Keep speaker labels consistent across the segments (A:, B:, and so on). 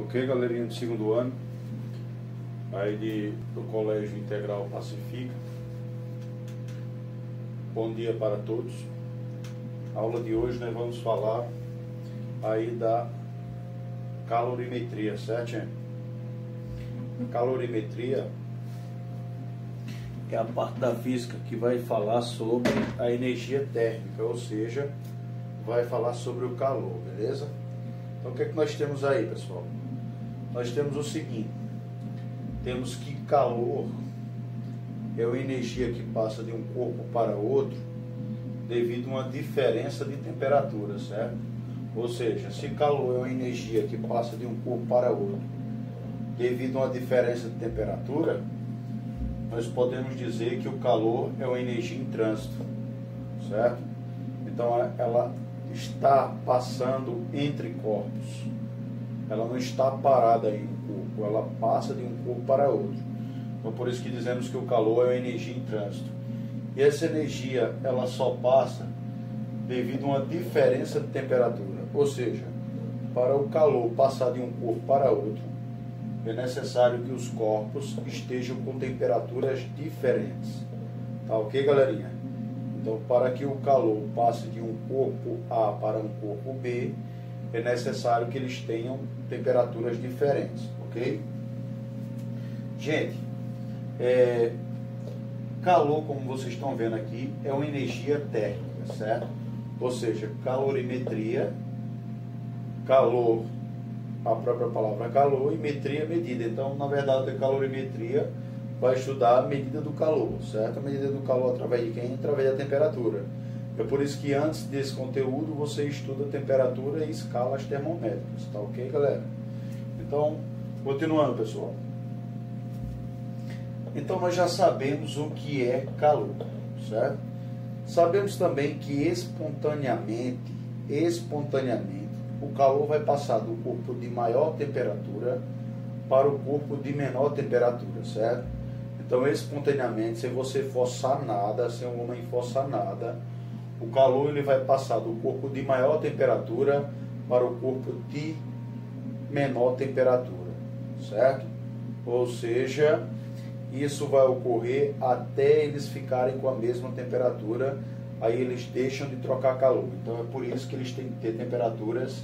A: Ok, galerinha do segundo ano aí do Colégio Integral Pacifica. Bom dia para todos. A aula de hoje nós vamos falar aí da calorimetria, certo, gente? Calorimetria é a parte da física que vai falar sobre a energia térmica, ou seja, vai falar sobre o calor, beleza? Então o que é que nós temos aí, pessoal? Nós temos o seguinte: temos que calor é uma energia que passa de um corpo para outro devido a uma diferença de temperatura, certo? Ou seja, se calor é uma energia que passa de um corpo para outro devido a uma diferença de temperatura, nós podemos dizer que o calor é uma energia em trânsito, certo? Então ela está passando entre corpos, ela não está parada aí no corpo, ela passa de um corpo para outro. Então por isso que dizemos que o calor é uma energia em trânsito. E essa energia ela só passa devido a uma diferença de temperatura, ou seja, para o calor passar de um corpo para outro, é necessário que os corpos estejam com temperaturas diferentes. Tá ok, galerinha? Então, para que o calor passe de um corpo A para um corpo B, é necessário que eles tenham temperaturas diferentes, ok? Gente, calor, como vocês estão vendo aqui, é uma energia térmica, certo? Ou seja, calorimetria, calor, a própria palavra calor, e metria, medida. Então, na verdade, a calorimetria vai estudar a medida do calor, certo? A medida do calor através de quem? Através da temperatura. É por isso que antes desse conteúdo você estuda temperatura e escalas termométricas, tá ok, galera? Então, continuando, pessoal. Então, nós já sabemos o que é calor, certo? Sabemos também que espontaneamente, o calor vai passar do corpo de maior temperatura para o corpo de menor temperatura, certo? Então, espontaneamente, sem você forçar nada, sem o homem forçar nada, o calor ele vai passar do corpo de maior temperatura para o corpo de menor temperatura, certo? Ou seja, isso vai ocorrer até eles ficarem com a mesma temperatura, aí eles deixam de trocar calor. Então é por isso que eles têm que ter temperaturas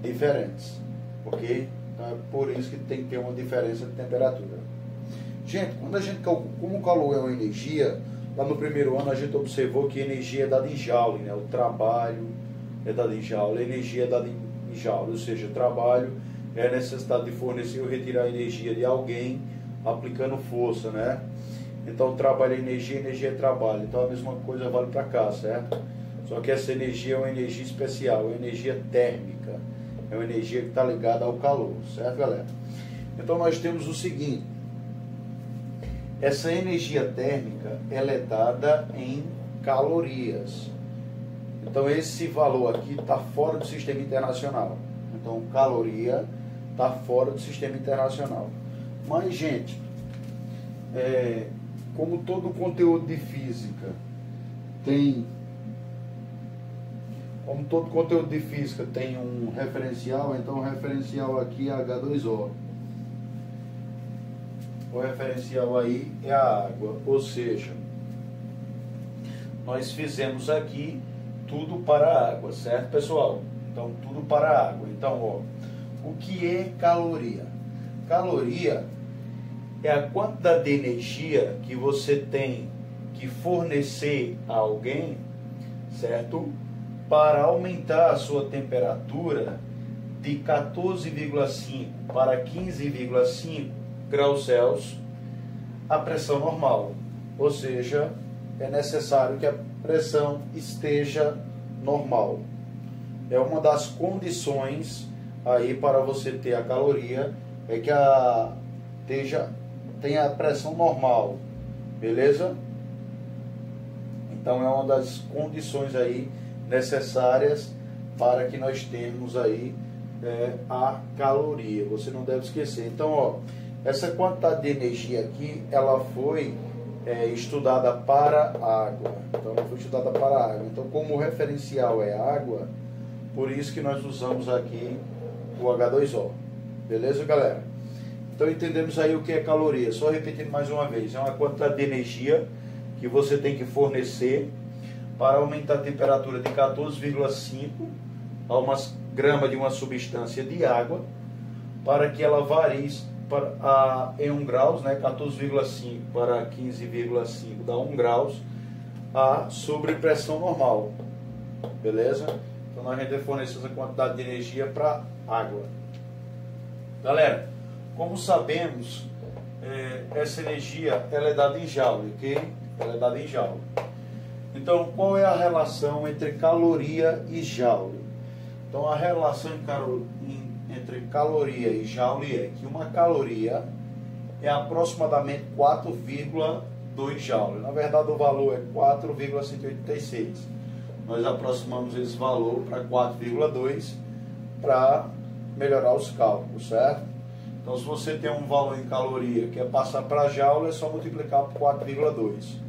A: diferentes, ok? Então é por isso que tem que ter uma diferença de temperatura. Gente, como o calor é uma energia, lá no primeiro ano a gente observou que a energia é dada em joule, né? O trabalho é dado em joule, a energia é dada em joule, ou seja, o trabalho é a necessidade de fornecer ou retirar energia de alguém aplicando força, né? Então trabalho é energia é trabalho. Então a mesma coisa vale para cá, certo? Só que essa energia é uma energia especial, é uma energia térmica, é uma energia que está ligada ao calor, certo, galera? Então nós temos o seguinte: essa energia térmica ela é dada em calorias. Então esse valor aqui está fora do sistema internacional. Então caloria está fora do sistema internacional. Mas, gente, como todo conteúdo de física tem, um referencial, então o referencial aqui é H2O. O referencial aí é a água, ou seja, nós fizemos aqui tudo para a água, certo, pessoal? Então, tudo para a água. Então, ó, o que é caloria? Caloria é a quantidade de energia que você tem que fornecer a alguém, certo? Para aumentar a sua temperatura de 14,5 para 15,5 graus Celsius a pressão normal. Ou seja, é necessário que a pressão esteja normal. É uma das condições aí para você ter a caloria, é que tenha a pressão normal, beleza? Então é uma das condições aí necessárias para que nós tenhamos aí a caloria. Você não deve esquecer. Então, ó, essa quantidade de energia aqui, ela foi estudada para água. Então ela foi estudada para água. Então, como o referencial é água, por isso que nós usamos aqui o H2O. Beleza, galera? Então entendemos aí o que é caloria. Só repetindo mais uma vez, é uma quantidade de energia que você tem que fornecer para aumentar a temperatura de 14,5 a uma grama de uma substância de água, para que ela varie em 1 grau, né, 14,5 para 15,5 dá 1 grau, a sobrepressão normal. Beleza? Então nós vamos fornecer essa quantidade de energia para água. Galera, como sabemos, essa energia ela é dada em joule, ok? Ela é dada em joule. Então, qual é a relação entre caloria e joule? Então, a relação entre caloria e joule é que uma caloria é aproximadamente 4,2 joule. Na verdade, o valor é 4,186. Nós aproximamos esse valor para 4,2 para melhorar os cálculos, certo? Então, se você tem um valor em caloria que é passar para joule, é só multiplicar por 4,2. Se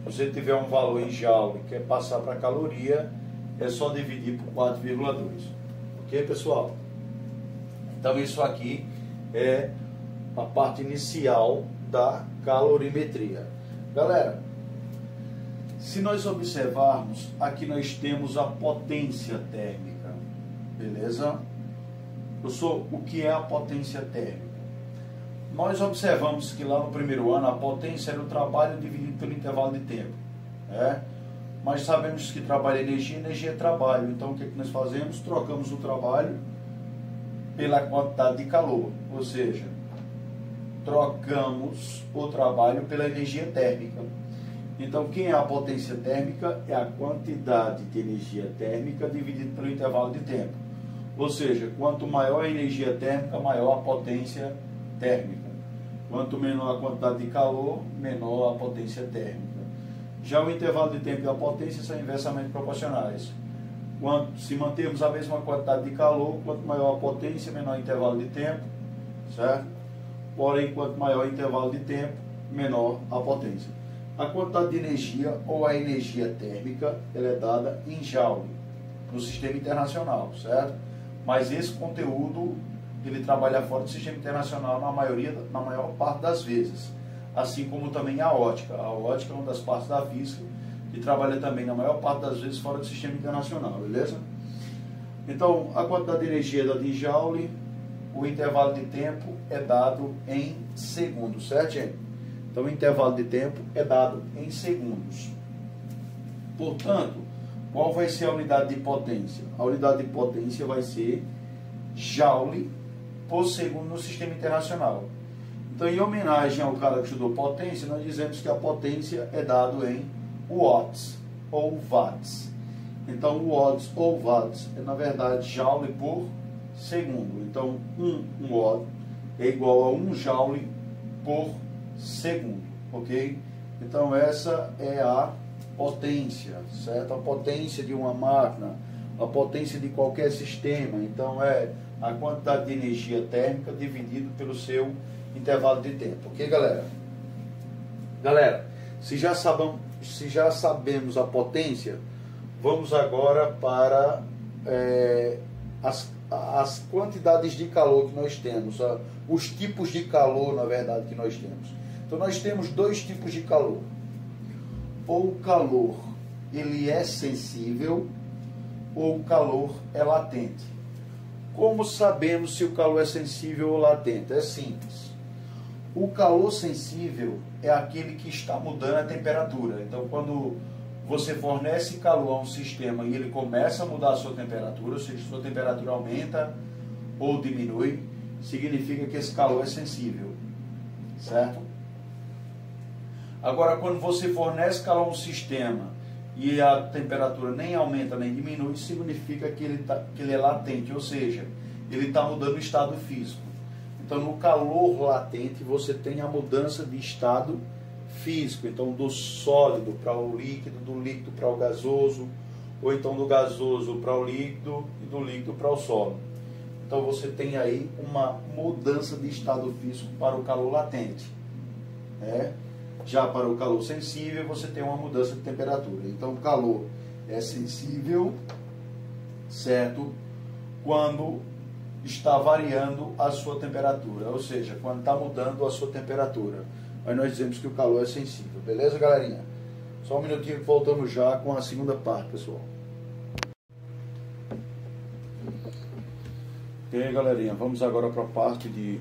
A: você tiver um valor em joule que é passar para caloria, é só dividir por 4,2. Ok, pessoal? Então, isso aqui é a parte inicial da calorimetria. Galera, se nós observarmos, aqui nós temos a potência térmica. Beleza? O que é a potência térmica? Nós observamos que lá no primeiro ano a potência era o trabalho dividido pelo intervalo de tempo, né? Mas sabemos que trabalho é energia, energia é trabalho. Então o que nós fazemos? Trocamos o trabalho pela quantidade de calor, ou seja, trocamos o trabalho pela energia térmica. Então quem é a potência térmica? É a quantidade de energia térmica dividida pelo intervalo de tempo. Ou seja, quanto maior a energia térmica, maior a potência térmica. Quanto menor a quantidade de calor, menor a potência térmica. Já o intervalo de tempo e a potência são inversamente proporcionais. Se mantermos a mesma quantidade de calor, quanto maior a potência, menor o intervalo de tempo, certo? Porém, quanto maior o intervalo de tempo, menor a potência. A quantidade de energia ou a energia térmica, ela é dada em joule, no sistema internacional, certo? Mas esse conteúdo, ele trabalha fora do sistema internacional na maior parte das vezes. Assim como também a ótica. A ótica é uma das partes da física que trabalha também na maior parte das vezes fora do sistema internacional, beleza? Então, a quantidade de energia é dada em joule, o intervalo de tempo é dado em segundos, certo, gente? Então, o intervalo de tempo é dado em segundos. Portanto, qual vai ser a unidade de potência? A unidade de potência vai ser joule por segundo no sistema internacional. Então, em homenagem ao cara que estudou potência, nós dizemos que a potência é dado em watts ou watts. Então, watts ou watts é, na verdade, joule por segundo. Então, 1 watt é igual a 1 joule por segundo, ok? Então, essa é a potência, certo? A potência de uma máquina, a potência de qualquer sistema. Então, é a quantidade de energia térmica dividido pelo seu intervalo de tempo, ok, galera? Galera, se já sabemos a potência, vamos agora para as quantidades de calor que nós temos, os tipos de calor, na verdade, que nós temos. Então, nós temos dois tipos de calor. Ou o calor ele é sensível, ou o calor é latente. Como sabemos se o calor é sensível ou latente? É simples. O calor sensível é aquele que está mudando a temperatura. Então, quando você fornece calor a um sistema e ele começa a mudar a sua temperatura, ou seja, sua temperatura aumenta ou diminui, significa que esse calor é sensível, certo? Agora, quando você fornece calor a um sistema e a temperatura nem aumenta nem diminui, significa que ele é latente, ou seja, ele está mudando o estado físico. Então, no calor latente, você tem a mudança de estado físico. Então, do sólido para o líquido, do líquido para o gasoso, ou então do gasoso para o líquido e do líquido para o sólido. Então, você tem aí uma mudança de estado físico para o calor latente, né? Já para o calor sensível, você tem uma mudança de temperatura. Então, o calor é sensível, certo? Quando está variando a sua temperatura, ou seja, quando está mudando a sua temperatura. Aí nós dizemos que o calor é sensível. Beleza, galerinha? Só um minutinho que voltamos já com a segunda parte, pessoal. E aí, galerinha, vamos agora para a parte de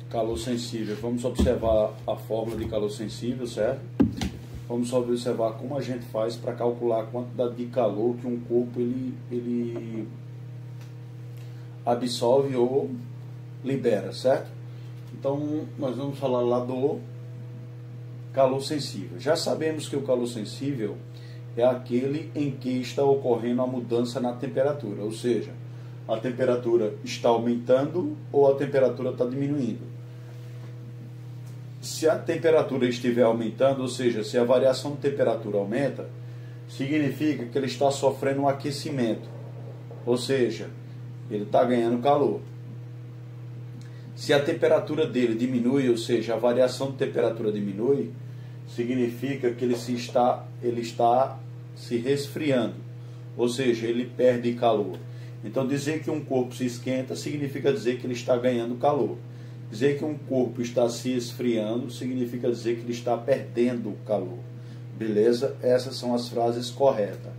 A: calor sensível. Vamos observar a fórmula de calor sensível, certo? Vamos observar como a gente faz para calcular a quantidade de calor que um corpo ele absorve ou libera, certo? Então, nós vamos falar lá do calor sensível. Já sabemos que o calor sensível é aquele em que está ocorrendo a mudança na temperatura, ou seja, a temperatura está aumentando ou a temperatura está diminuindo. Se a temperatura estiver aumentando, ou seja, se a variação de temperatura aumenta, significa que ele está sofrendo um aquecimento, ou seja, ele está ganhando calor. Se a temperatura dele diminui, ou seja, a variação de temperatura diminui, significa que ele está se resfriando, ou seja, ele perde calor. Então, dizer que um corpo se esquenta significa dizer que ele está ganhando calor. Dizer que um corpo está se esfriando significa dizer que ele está perdendo calor. Beleza? Essas são as frases corretas.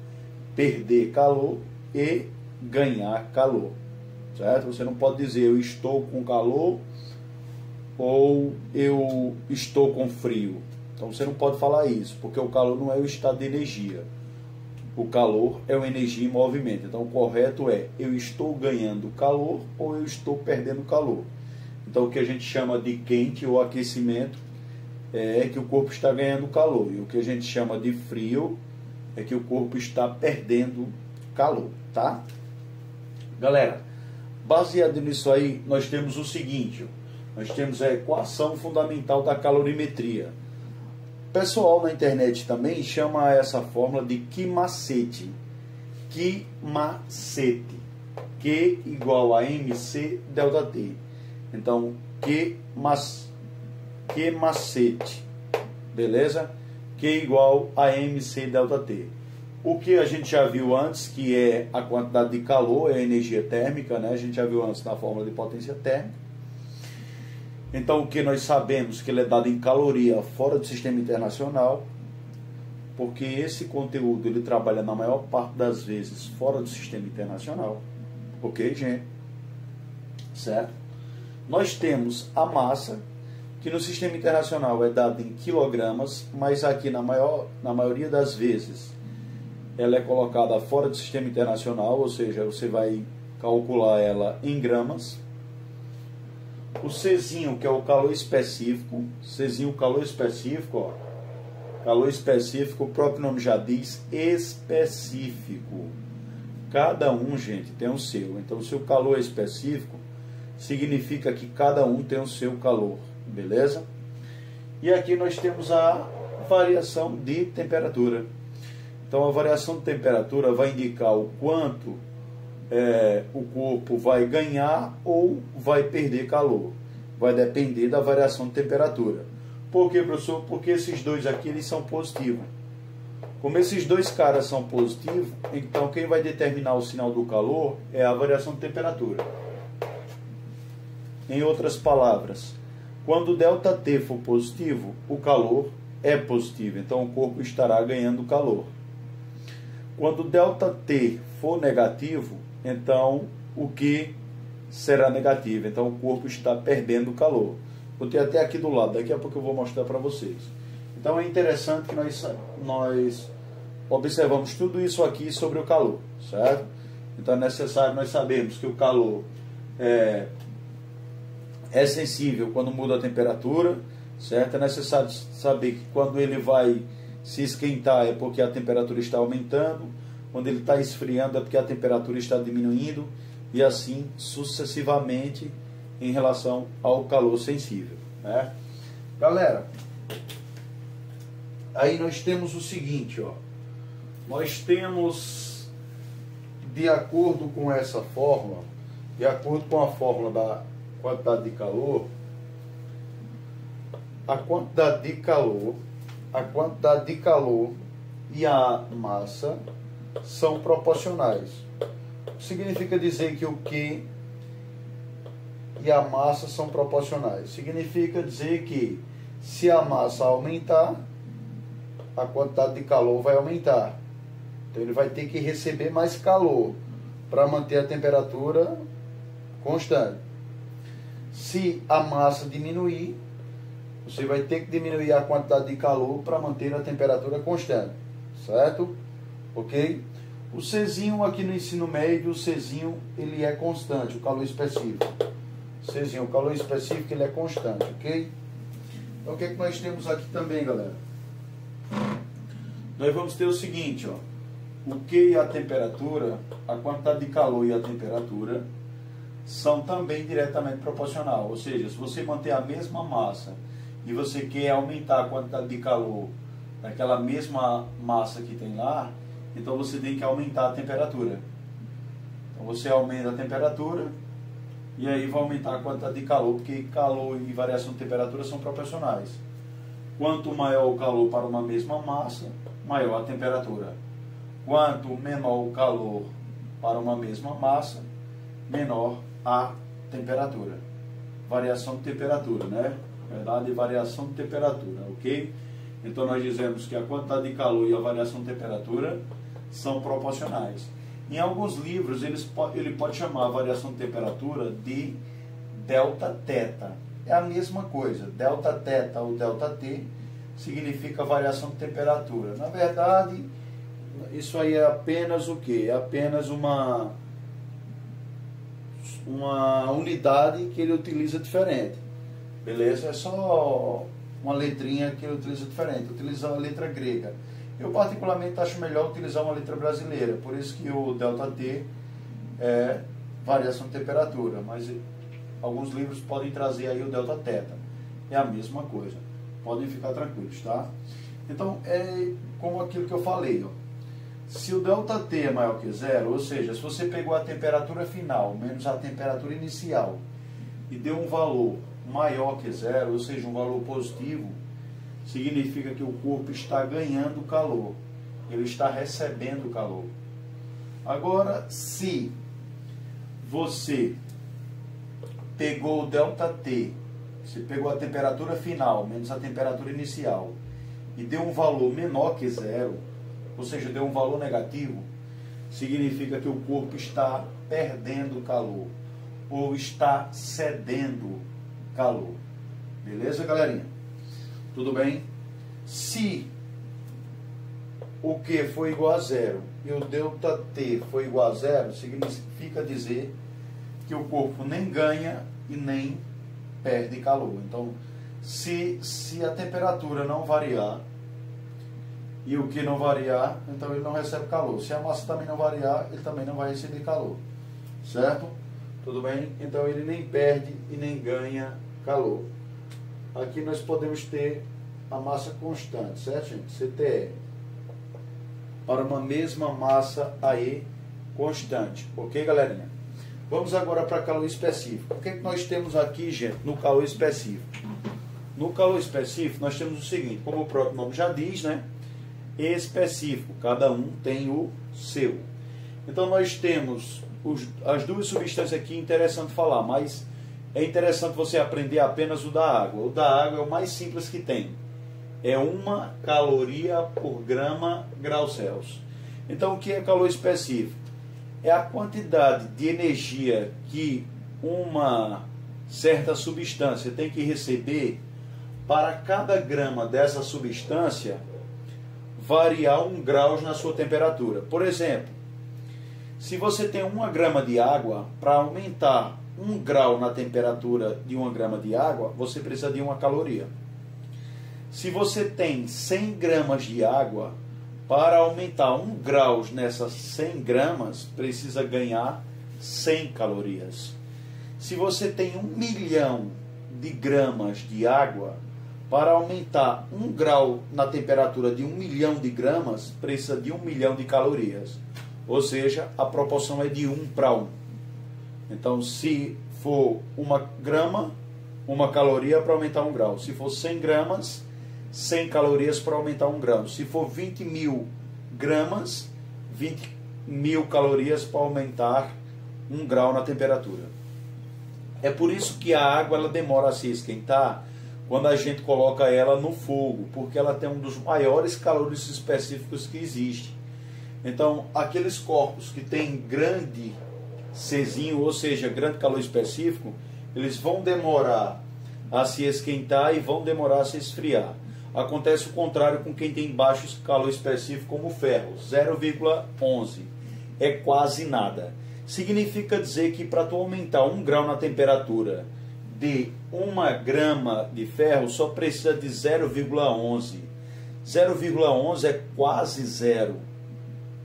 A: Perder calor e ganhar calor. Certo? Você não pode dizer eu estou com calor ou eu estou com frio. Então você não pode falar isso, porque o calor não é o estado de energia. O calor é uma energia em movimento. Então o correto é eu estou ganhando calor ou eu estou perdendo calor. Então o que a gente chama de quente ou aquecimento é que o corpo está ganhando calor. E o que a gente chama de frio é que o corpo está perdendo calor, tá? Galera, baseado nisso aí, nós temos o seguinte, nós temos a equação fundamental da calorimetria. O pessoal na internet também chama essa fórmula de Q-macete. Q-macete. Q igual a MC delta T. Então, Q-macete. Beleza? Q igual a MC delta T. O que a gente já viu antes, que é a quantidade de calor, é a energia térmica, né? A gente já viu antes na fórmula de potência térmica. Então, o que nós sabemos que ele é dado em caloria fora do sistema internacional, porque esse conteúdo ele trabalha na maior parte das vezes fora do sistema internacional. Ok, gente? Certo? Nós temos a massa, que no sistema internacional é dada em quilogramas, mas aqui na maioria das vezes ela é colocada fora do sistema internacional, ou seja, você vai calcular ela em gramas. O Czinho, que é o calor específico, Czinho, calor específico, ó. Calor específico, o próprio nome já diz, específico. Cada um, gente, tem o seu. Então, se o calor é específico, significa que cada um tem o seu calor, beleza? E aqui nós temos a variação de temperatura. Então, a variação de temperatura vai indicar o quanto o corpo vai ganhar ou vai perder calor. Vai depender da variação de temperatura. Por quê, professor? Porque esses dois aqui eles são positivos. Como esses dois caras são positivos, então quem vai determinar o sinal do calor é a variação de temperatura. Em outras palavras, quando o ΔT for positivo, o calor é positivo, então o corpo estará ganhando calor. Quando o ΔT for negativo, então o Q será negativo, então o corpo está perdendo calor. Vou ter até aqui do lado, daqui a pouco eu vou mostrar para vocês. Então é interessante que nós observamos tudo isso aqui sobre o calor, certo? Então é necessário nós sabermos que o calor é sensível quando muda a temperatura, certo? É necessário saber que quando ele vai se esquentar é porque a temperatura está aumentando, quando ele está esfriando é porque a temperatura está diminuindo, e assim sucessivamente em relação ao calor sensível, né? Galera, aí nós temos o seguinte, ó. Nós temos, de acordo com essa fórmula, de acordo com a fórmula da quantidade de calor, a quantidade de calor e a massa são proporcionais. Significa dizer que o Q e a massa são proporcionais. Significa dizer que se a massa aumentar, a quantidade de calor vai aumentar. Então ele vai ter que receber mais calor para manter a temperatura constante. Se a massa diminuir, você vai ter que diminuir a quantidade de calor para manter a temperatura constante. Certo? Ok? O Czinho aqui no ensino médio, o Czinho ele é constante, o calor específico. Czinho, o calor específico ele é constante, ok? Então o que é que nós temos aqui também, galera? Nós vamos ter o seguinte, ó. O Q e a temperatura, a quantidade de calor e a temperatura são também diretamente proporcional. Ou seja, se você manter a mesma massa e você quer aumentar a quantidade de calor daquela mesma massa que tem lá, então você tem que aumentar a temperatura. Então você aumenta a temperatura e aí vai aumentar a quantidade de calor, porque calor e variação de temperatura são proporcionais. Quanto maior o calor para uma mesma massa, maior a temperatura. Quanto menor o calor para uma mesma massa, menor a temperatura. Variação de temperatura, né? Verdade, variação de temperatura, ok? Então nós dizemos que a quantidade de calor e a variação de temperatura são proporcionais. Em alguns livros ele pode chamar a variação de temperatura de delta θ. É a mesma coisa, delta θ ou delta T significa variação de temperatura. Na verdade, isso aí é apenas o quê? É apenas uma unidade que ele utiliza diferente. Beleza? É só uma letrinha que ele utiliza diferente. Utiliza a letra grega. Eu particularmente acho melhor utilizar uma letra brasileira. Por isso que o delta T é variação de temperatura. Mas alguns livros podem trazer aí o delta θ. É a mesma coisa. Podem ficar tranquilos, tá? Então, é como aquilo que eu falei, ó. Se o delta T é maior que zero, ou seja, se você pegou a temperatura final menos a temperatura inicial e deu um valor maior que zero, ou seja, um valor positivo, significa que o corpo está ganhando calor, ele está recebendo calor. Agora, se você pegou o delta T, você pegou a temperatura final menos a temperatura inicial e deu um valor menor que zero, ou seja, deu um valor negativo, significa que o corpo está perdendo calor ou está cedendo calor. Beleza, galerinha? Tudo bem? Se o Q foi igual a zero e o delta T foi igual a zero, significa dizer que o corpo nem ganha e nem perde calor. Então, se a temperatura não variar e o Q não variar, então ele não recebe calor. Se a massa também não variar, ele também não vai receber calor. Certo? Tudo bem? Então ele nem perde e nem ganha calor. Aqui nós podemos ter a massa constante, certo, gente? CTE. Para uma mesma massa AE constante. Ok, galerinha? Vamos agora para calor específico. O que é que nós temos aqui, gente, no calor específico? No calor específico, nós temos o seguinte, como o próprio nome já diz, né? Específico. Cada um tem o seu. Então nós temos as duas substâncias aqui, interessante falar, mas é interessante você aprender apenas o da água. O da água é o mais simples que tem. É 1 caloria por grama grau Celsius. Então o que é calor específico? É a quantidade de energia que uma certa substância tem que receber para cada grama dessa substância variar 1 grau na sua temperatura. Por exemplo, se você tem 1 grama de água, para aumentar 1 grau na temperatura de 1 grama de água, você precisa de 1 caloria. Se você tem 100 gramas de água, para aumentar 1 grau nessas 100 gramas, precisa ganhar 100 calorias. Se você tem 1 milhão de gramas de água, para aumentar 1 grau na temperatura de 1 milhão de gramas, precisa de 1 milhão de calorias. Ou seja, a proporção é de 1 para 1. Então, se for 1 grama, 1 caloria para aumentar 1 grau. Se for 100 gramas, 100 calorias para aumentar 1 grau. Se for 20 mil gramas, 20 mil calorias para aumentar 1 grau na temperatura. É por isso que a água ela demora a se esquentar quando a gente coloca ela no fogo, porque ela tem um dos maiores calores específicos que existe. Então, aqueles corpos que têm grande Czinho, ou seja, grande calor específico, eles vão demorar a se esquentar e vão demorar a se esfriar. Acontece o contrário com quem tem baixo calor específico, como o ferro, 0,11. É quase nada. Significa dizer que para tu aumentar 1 grau na temperatura de 1 grama de ferro, só precisa de 0,11. 0,11 é quase zero.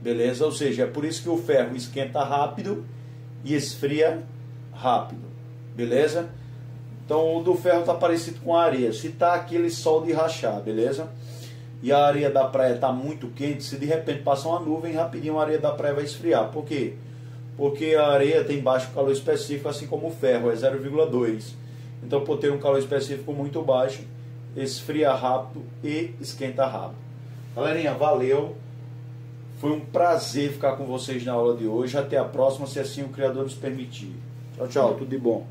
A: Beleza? Ou seja, é por isso que o ferro esquenta rápido e esfria rápido. Beleza? Então o do ferro está parecido com a areia. Se está aquele sol de rachar, beleza? E a areia da praia está muito quente, se de repente passar uma nuvem, rapidinho a areia da praia vai esfriar. Por quê? Porque a areia tem baixo calor específico, assim como o ferro, é 0,2. Então, por ter um calor específico muito baixo, esfria rápido e esquenta rápido. Galerinha, valeu. Foi um prazer ficar com vocês na aula de hoje. Até a próxima, se assim o Criador nos permitir. Tchau, tchau. Tudo de bom.